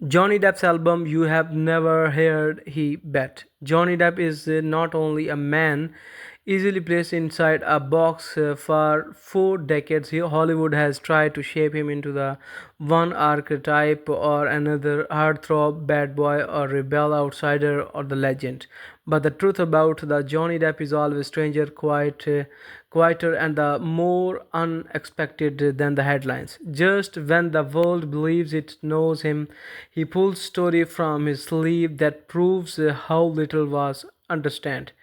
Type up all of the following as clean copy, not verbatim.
Johnny Depp's album You Have Never Heard, he bet. Johnny Depp is not only a man easily placed inside a box for 4 decades. Hollywood has tried to shape him into the one archetype or another, heartthrob, bad boy, or rebel outsider, or the legend. But the truth about the Johnny Depp is always stranger, quieter, and the more unexpected than the headlines. Just when the world believes it knows him, he pulls story from his sleeve that proves how little was understand.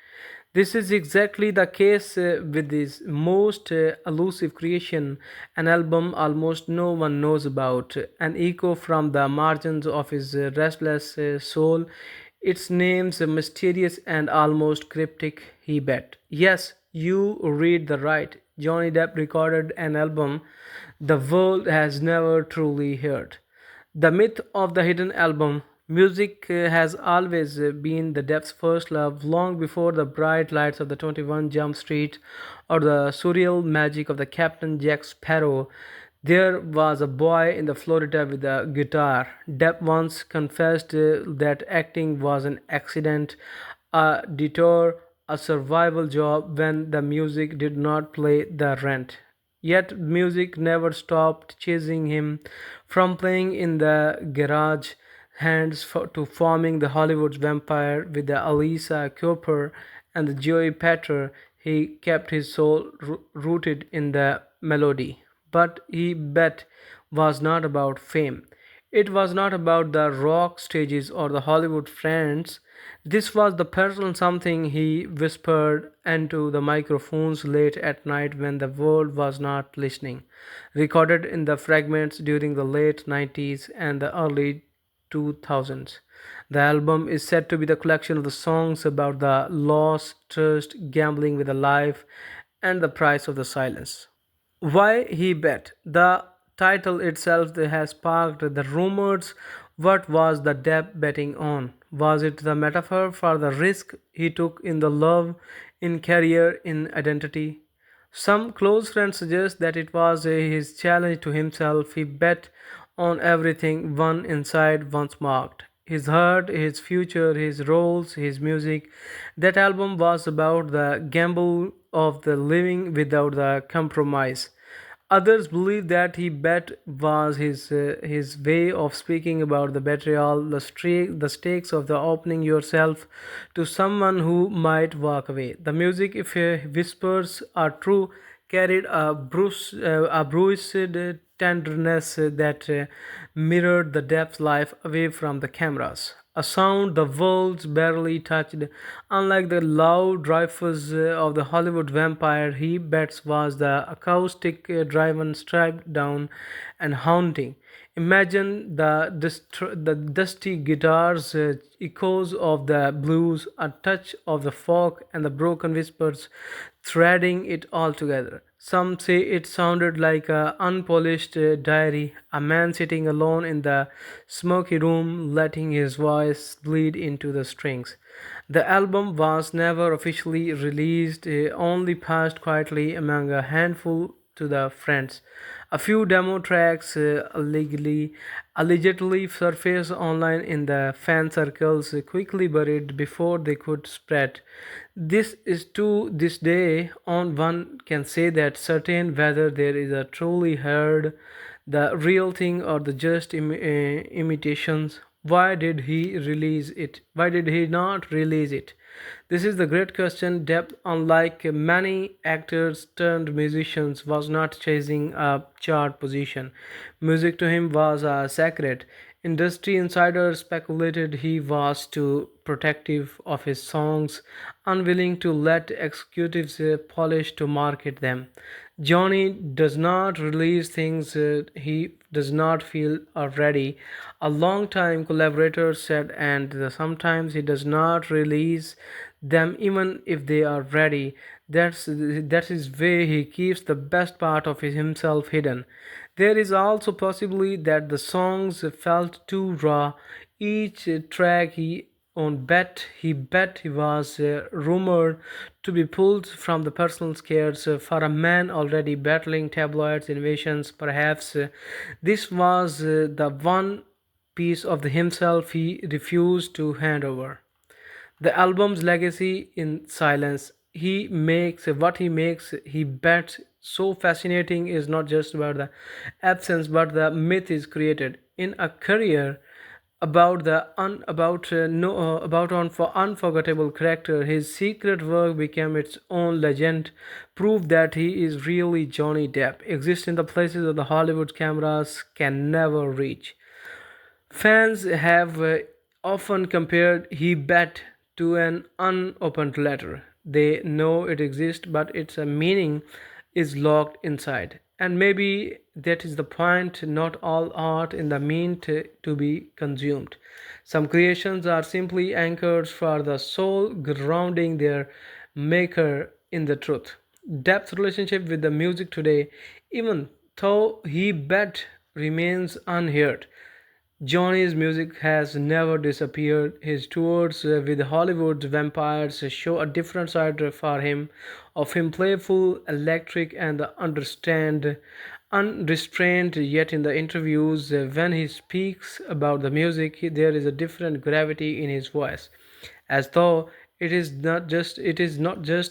This is exactly the case with his most elusive creation, an album almost no one knows about, an echo from the margins of his restless soul. Its name's mysterious and almost cryptic, he bet. Yes, you read the right. Johnny Depp recorded an album the world has never truly heard. The myth of the hidden album. Music has always been the Depp's first love, long before the bright lights of the 21 Jump Street or the surreal magic of the Captain Jack Sparrow. There was a boy in the Florida with a guitar. Depp once confessed that acting was an accident, a detour, a survival job when the music did not pay the rent. Yet music never stopped chasing him, from playing in the garage hands to forming the Hollywood vampire with the Alisa Cooper and the Joey Pater. He kept his soul rooted in the melody. But he bet was not about fame. It was not about the rock stages or the Hollywood friends. This was the personal something he whispered into the microphones late at night when the world was not listening. Recorded in the fragments during the late 90s and the early 2000s. The album is said to be the collection of the songs about the loss, trust, gambling with a life, and the price of the silence. Why he bet? The title itself has sparked the rumors. What was the Depp betting on? Was it the metaphor for the risk he took in the love, in career, in identity? Some close friends suggest that it was his challenge to himself. He bet on everything one inside once marked. His heart, his future, his roles, his music. That album was about the gamble of the living without the compromise. Others believe that he bet was his way of speaking about the betrayal, the stakes of the opening yourself to someone who might walk away. The music, if whispers are true, carried a bruised tenderness that mirrored the depth life away from the cameras. A sound the world's barely touched. Unlike the loud riffs of the Hollywood vampire, he bets was the acoustic driven, stripped down, and haunting. Imagine the dusty guitars, echoes of the blues, a touch of the folk, and the broken whispers threading it all together. Some say it sounded like an unpolished diary, a man sitting alone in the smoky room, letting his voice bleed into the strings. The album was never officially released, only passed quietly among a handful to the friends. A few demo tracks allegedly surfaced online in the fan circles, quickly buried before they could spread. This is to this day on one can say that certain whether there is a truly heard the real thing or the just imitations. Why did he release it? Why did he not release it? This is the great question. Depp, unlike many actors turned musicians, was not chasing a chart position. Music to him was sacred. Industry insiders speculated he was too protective of his songs, unwilling to let executives polish to market them. Johnny does not release things he does not feel are ready. A long-time collaborator said, and sometimes he does not release them even if they are ready. That is way he keeps the best part of himself hidden. There is also possibly that the songs felt too raw. Each track he bet he was rumored to be pulled from the personal scares for a man already battling tabloids invasions. Perhaps this was the one piece of himself he refused to hand over. The album's legacy in silence. He makes what he makes, he bets so fascinating is not just about the absence but the myth is created in a career about the about no about on for unforgettable character. His secret work became its own legend, proved that he is really Johnny Depp, exists in the places of the Hollywood cameras can never reach. Fans have often compared He Bet to an unopened letter. They know it exists, but its meaning is locked inside. And maybe that is the point. Not all art in the meant to be consumed. Some creations are simply anchors for the soul, grounding their maker in the truth. Depth relationship with the music today, even though He Bet remains unheard. Johnny's music has never disappeared. His tours with Hollywood's vampires show a different side for him, of him playful, electric, and unrestrained. Yet in the interviews, when he speaks about the music, there is a different gravity in his voice, as though it is not just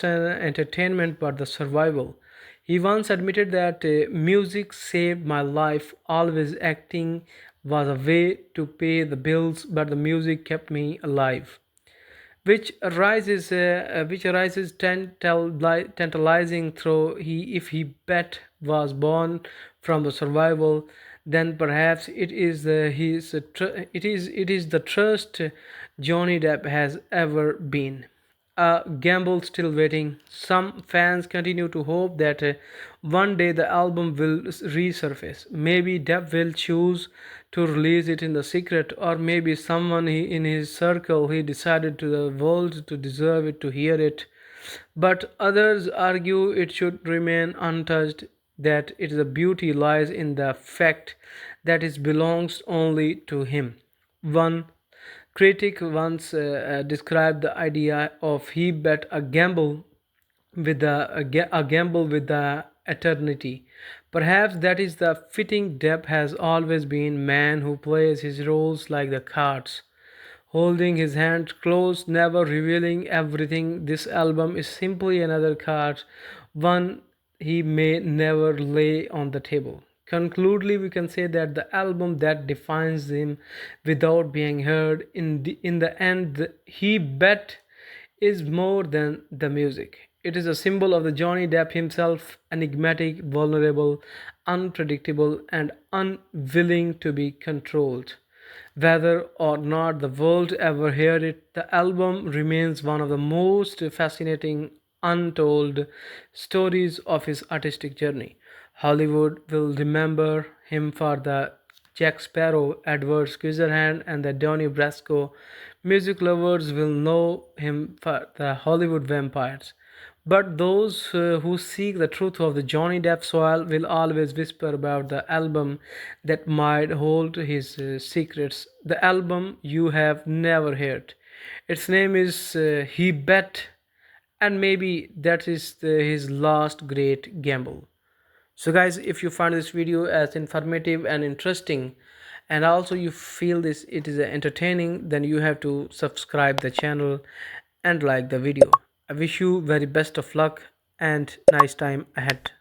an entertainment but the survival. He once admitted that music saved my life. Always acting was a way to pay the bills, but the music kept me alive, which arises tantalizing through he if he bet was born from the survival, then perhaps it is the trust Johnny Depp has ever been. A gamble still waiting. Some fans continue to hope that one day the album will resurface. Maybe Depp will choose to release it in the secret, or maybe someone in his circle he decided to the world to deserve it to hear it. But others argue it should remain untouched, that its beauty lies in the fact that it belongs only to him. One critic once described the idea of he bet a gamble with a gamble with the eternity. Perhaps that is the fitting. Depth has always been man who plays his roles like the cards, holding his hand close, never revealing everything. This album is simply another card, one he may never lay on the table. Concludely, we can say that the album that defines him without being heard, in the end, he bet is more than the music. It is a symbol of the Johnny Depp himself, enigmatic, vulnerable, unpredictable, and unwilling to be controlled. Whether or not the world ever heard it, the album remains one of the most fascinating untold stories of his artistic journey. Hollywood will remember him for the Jack Sparrow, Edward Scissorhands, and the Donnie Brasco. Music lovers will know him for the Hollywood vampires. But those who seek the truth of the Johnny Depp soil will always whisper about the album that might hold his secrets, the album you have never heard. Its name is He Bet, and maybe that is his last great gamble. So guys, if you find this video as informative and interesting, and also you feel this it is entertaining, then you have to subscribe the channel and like the video. I wish you very best of luck and nice time ahead.